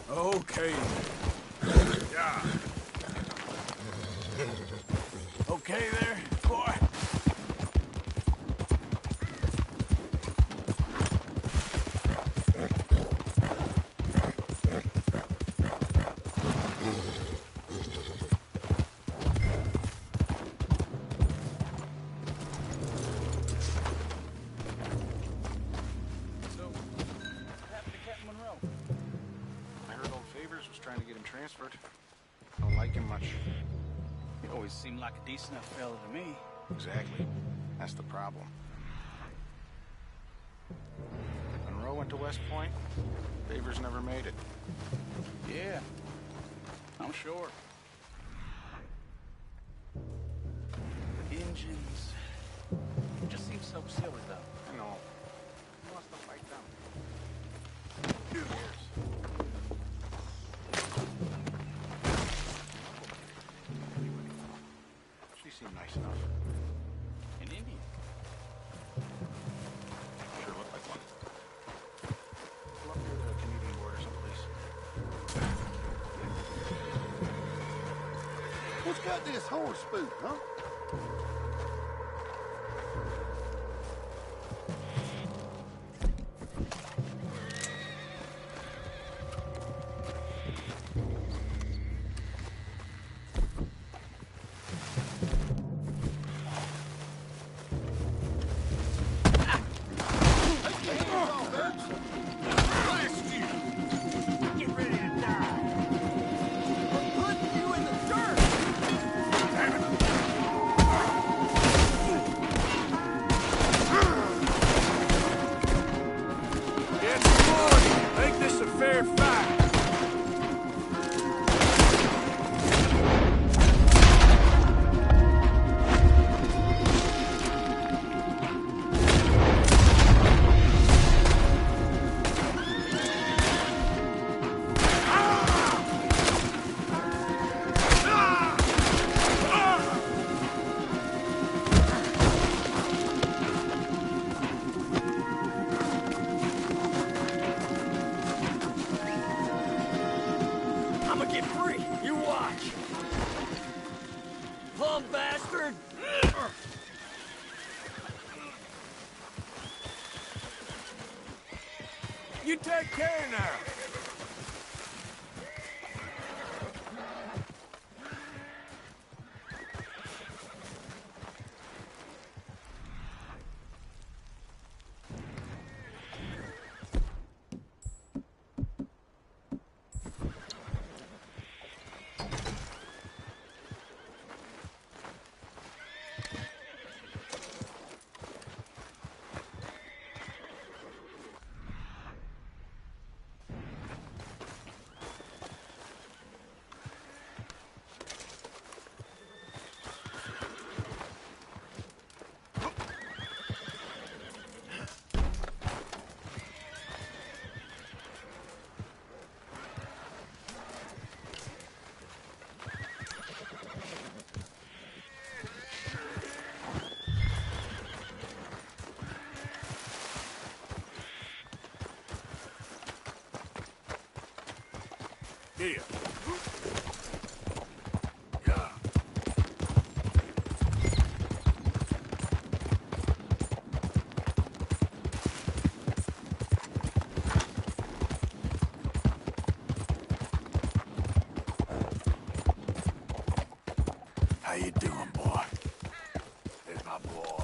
Okay. Yeah. Okay there, boy? Trying to get him transferred. Don't like him much. He always seemed like a decent enough fella to me. Exactly. That's the problem. Monroe went to West Point. Favors never made it. Yeah, I'm sure. Engines. It just seems so silly, though. I know. Who wants to fight them? Who cares? She seemed nice enough. An Indian. Sure looked like one. Go up near the Canadian border someplace. What's got this horse spook, huh? You take care now. Here. Yeah. How you doing, boy? There's my boy.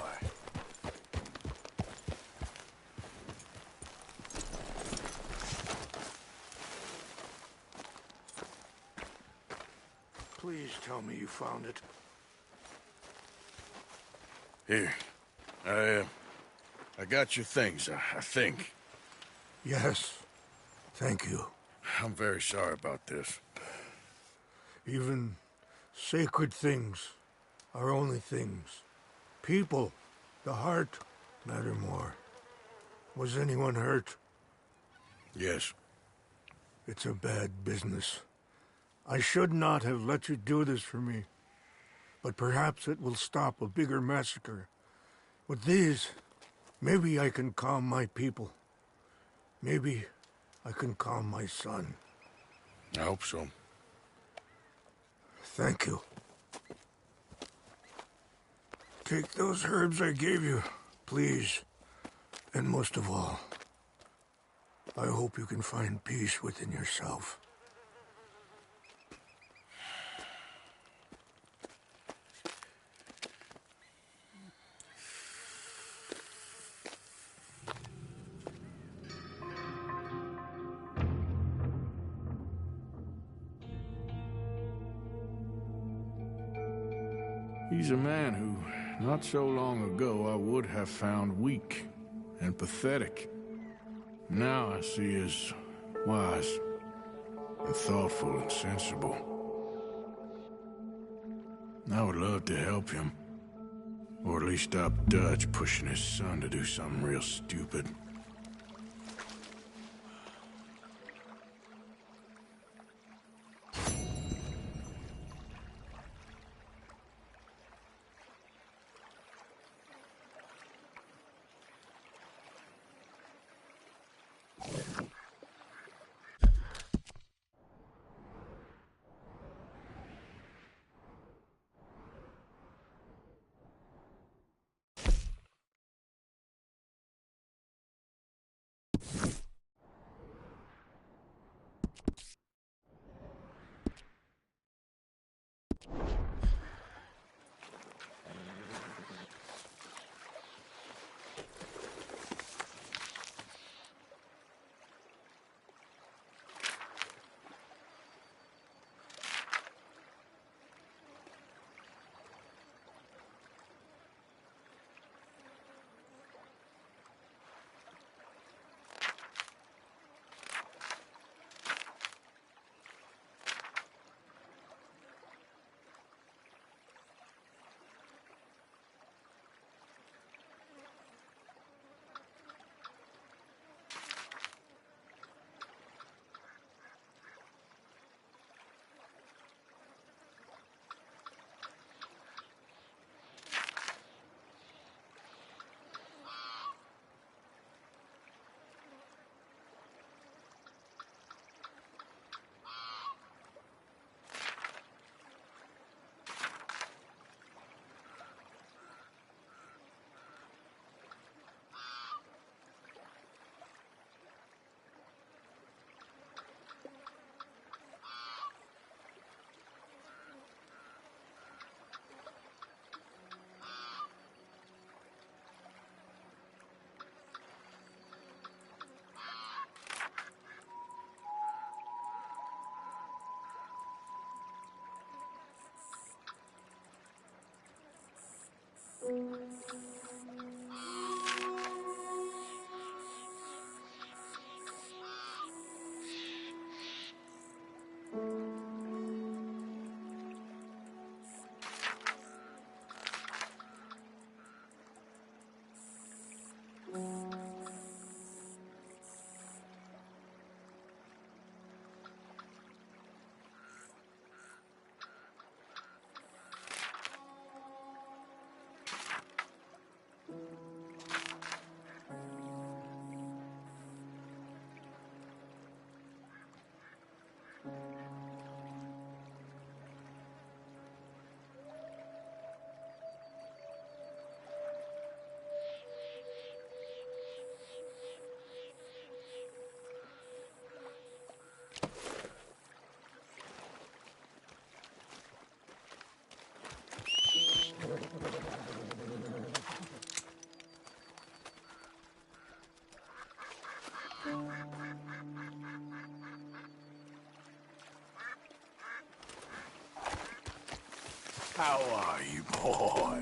Please tell me you found it. Here. I got your things, I think. Yes. Thank you. I'm very sorry about this. Even sacred things are only things. People, the heart, matter more. Was anyone hurt? Yes. It's a bad business. I should not have let you do this for me. But perhaps it will stop a bigger massacre. With these, maybe I can calm my people. Maybe I can calm my son. I hope so. Thank you. Take those herbs I gave you, please. And most of all, I hope you can find peace within yourself. He's a man who, not so long ago, I would have found weak and pathetic. Now I see as wise and thoughtful and sensible. I would love to help him. Or at least stop Dutch pushing his son to do something real stupid. How are you, boy?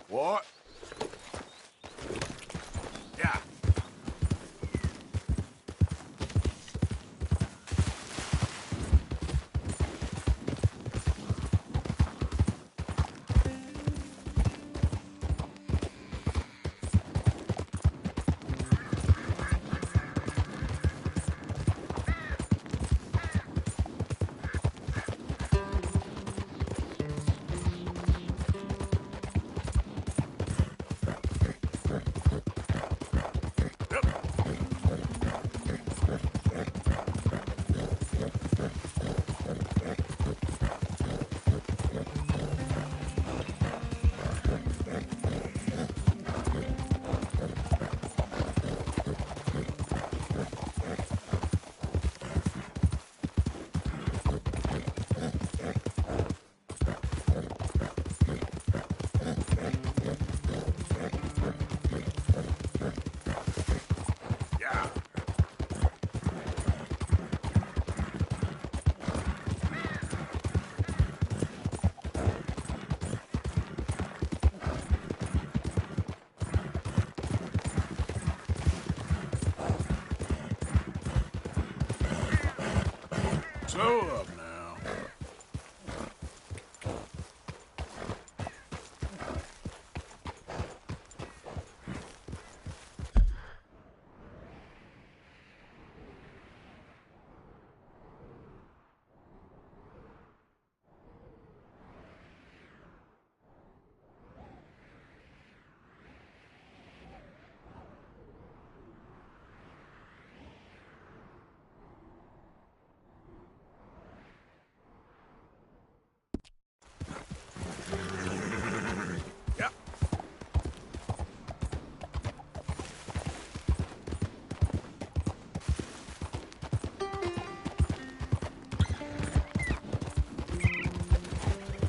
What? Yeah. Slow up now.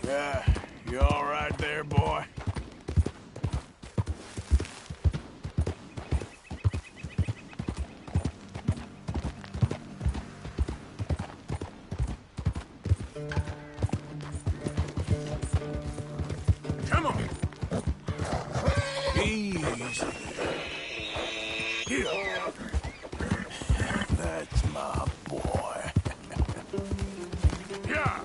Yeah, you all right there, boy? Come on. Easy. Here. That's my boy. Yeah.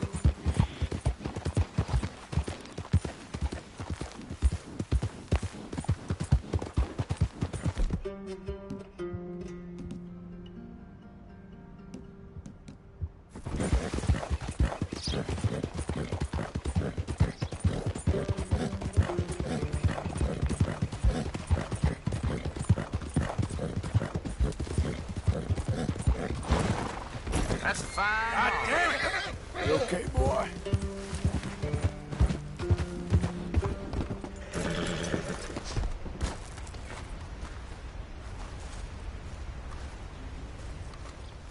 fine God heart. damn it! You okay, boy?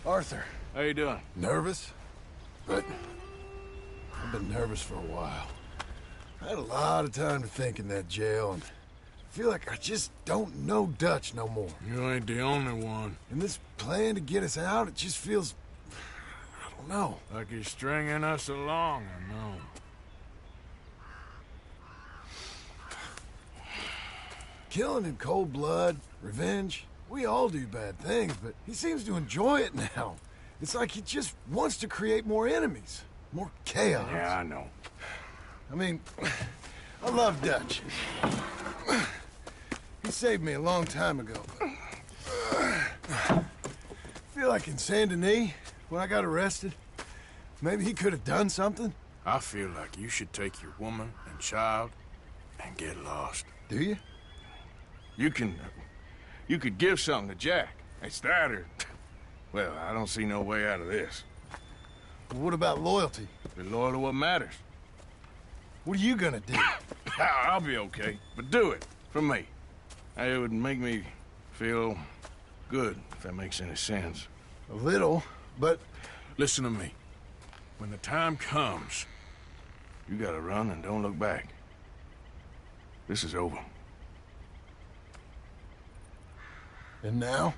Arthur. How you doing? Nervous? But I've been nervous for a while. I had a lot of time to think in that jail, and I feel like I just don't know Dutch no more. You ain't the only one. And this plan to get us out, it just feels... I don't know. Like he's stringing us along, I know. Killing in cold blood, revenge, we all do bad things, but he seems to enjoy it now. It's like he just wants to create more enemies, more chaos. Yeah, I know. I mean, I love Dutch. He saved me a long time ago. I feel like in Saint Denis, when I got arrested, maybe he could have done something. I feel like you should take your woman and child and get lost. Do you? You could give something to Jack. It's that or... Well, I don't see no way out of this. Well, what about loyalty? Be loyal to what matters. What are you gonna do? I'll be okay, but do it for me. It would make me feel good, if that makes any sense. A little, but... Listen to me. When the time comes, you gotta run and don't look back. This is over. And now?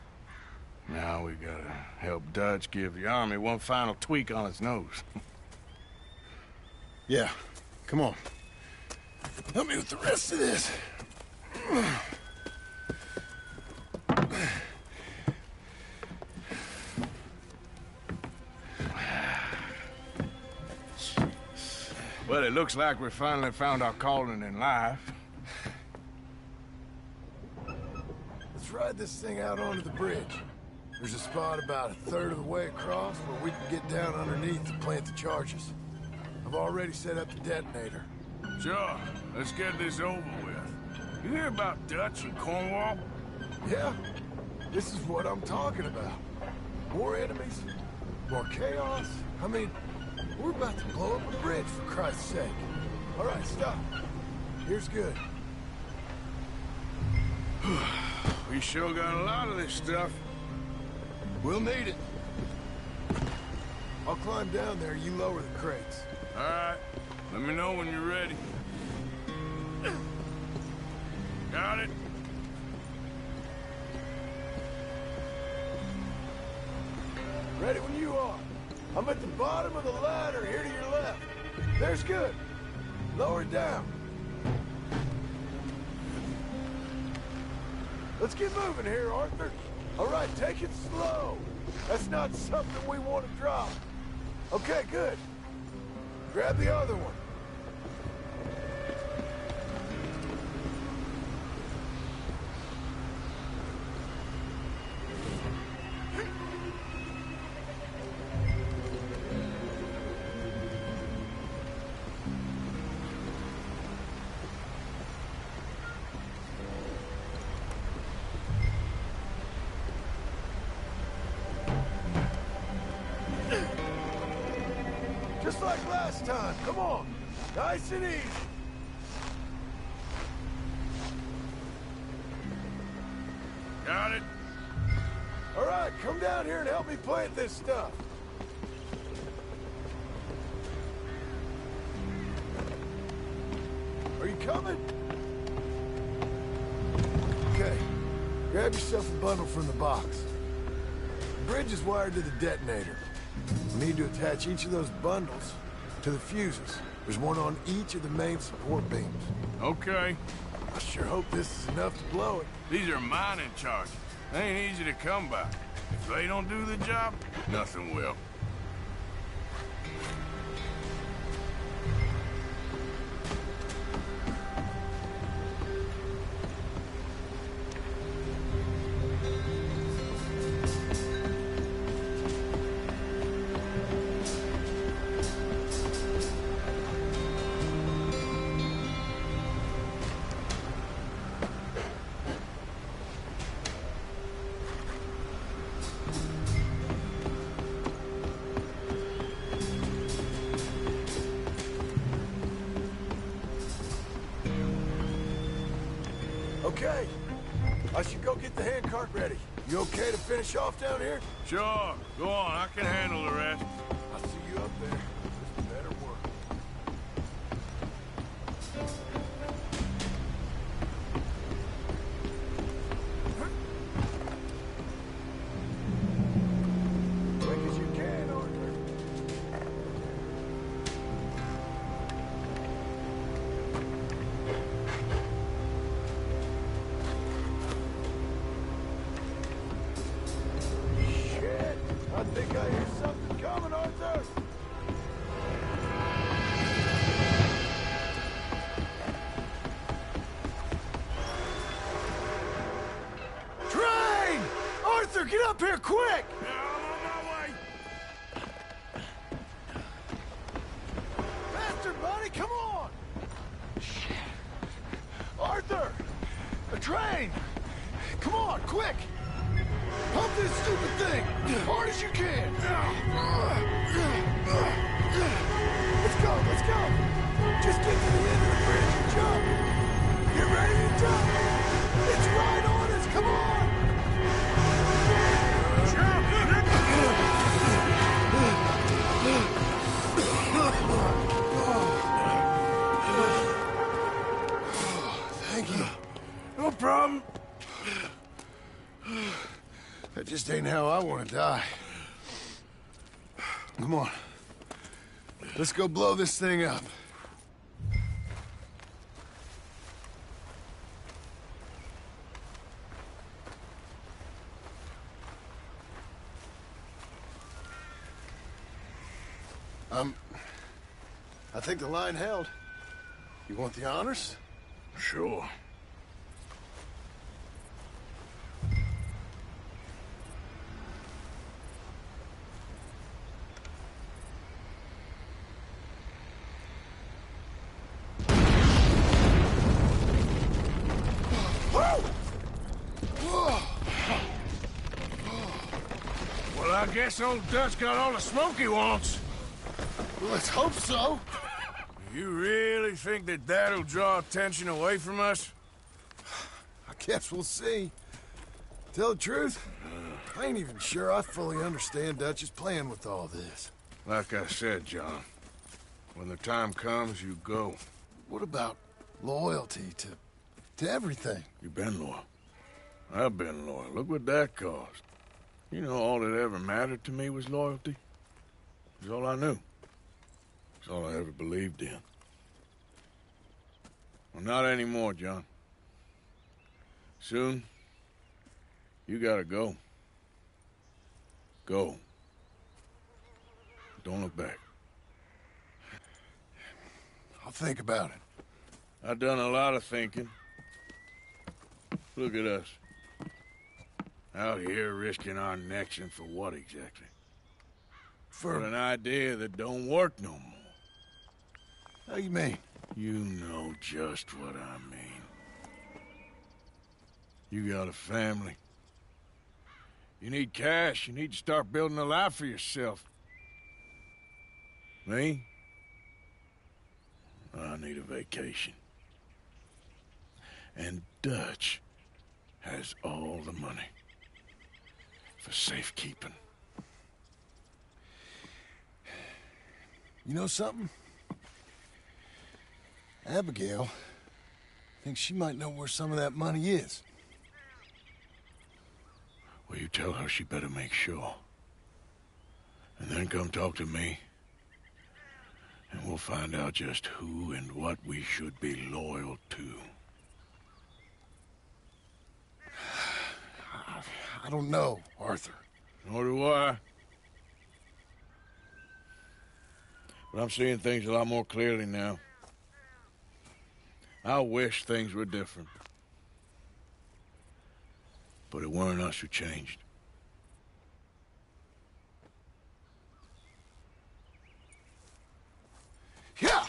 Now we gotta help Dutch give the army one final tweak on its nose. Yeah, come on. Help me with the rest of this. Well, it looks like we finally found our calling in life. Let's ride this thing out onto the bridge. There's a spot about a third of the way across where we can get down underneath and plant the charges. I've already set up the detonator. Sure, let's get this over with. You hear about Dutch and Cornwall? Yeah, this is what I'm talking about. More enemies, more chaos. I mean, we're about to blow up a bridge, for Christ's sake. All right, stop. Here's good. We sure got a lot of this stuff. We'll need it. I'll climb down there, you lower the crates. All right. Let me know when you're ready. Got it? Ready when you are. I'm at the bottom of the ladder, here to your left. There's good. Lower it down. Let's get moving here, Arthur. All right, take it slow. That's not something we want to drop. Okay, good. Grab the other one. Just like last time. Come on. Nice and easy. Got it? All right, come down here and help me plant this stuff. Are you coming? Okay. Grab yourself a bundle from the box. The bridge is wired to the detonator. We need to attach each of those bundles to the fuses. There's one on each of the main support beams. Okay. I sure hope this is enough to blow it. These are mining charges. They ain't easy to come by. If they don't do the job, nothing will. Okay. I should go get the handcart ready. You okay to finish off down here? Sure. Go on. I can handle the rest. I'll see you up there. This better work. Quick as you can, Arthur. Shit! I think I hear something coming, Arthur! Train! Arthur, get up here quick! Faster, buddy, come on! Shit. Arthur! A train! Come on, quick! Pump this stupid thing! Hard as you can! Let's go, let's go! Just get to the end of the bridge and jump! Get ready to jump! It's right on us, come on! Thank you. No problem. That just ain't how I want to die. Come on. Let's go blow this thing up. I think the line held. You want the honors? Sure. Well, I guess old Dutch got all the smoke he wants. Well, let's hope so. You really think that that'll draw attention away from us? I guess we'll see. Tell the truth, I ain't even sure I fully understand Dutch's plan with all this. Like I said, John, when the time comes, you go. What about loyalty to everything? You've been loyal. I've been loyal. Look what that cost. You know, all that ever mattered to me was loyalty. It was all I knew. It's all I ever believed in. Well, not anymore, John. Soon, you gotta go. Go. Don't look back. I'll think about it. I've done a lot of thinking. Look at us. Out here risking our necks, and for what exactly? For an idea that don't work no more. How you mean? You know just what I mean. You got a family. You need cash. You need to start building a life for yourself. Me? I need a vacation. And Dutch has all the money for safekeeping. You know something? Abigail thinks she might know where some of that money is. Well, you tell her she better make sure. And then come talk to me. And we'll find out just who and what we should be loyal to. I don't know, Arthur. Nor do I. But I'm seeing things a lot more clearly now. I wish things were different. But it weren't us who changed. Yeah!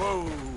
Whoa!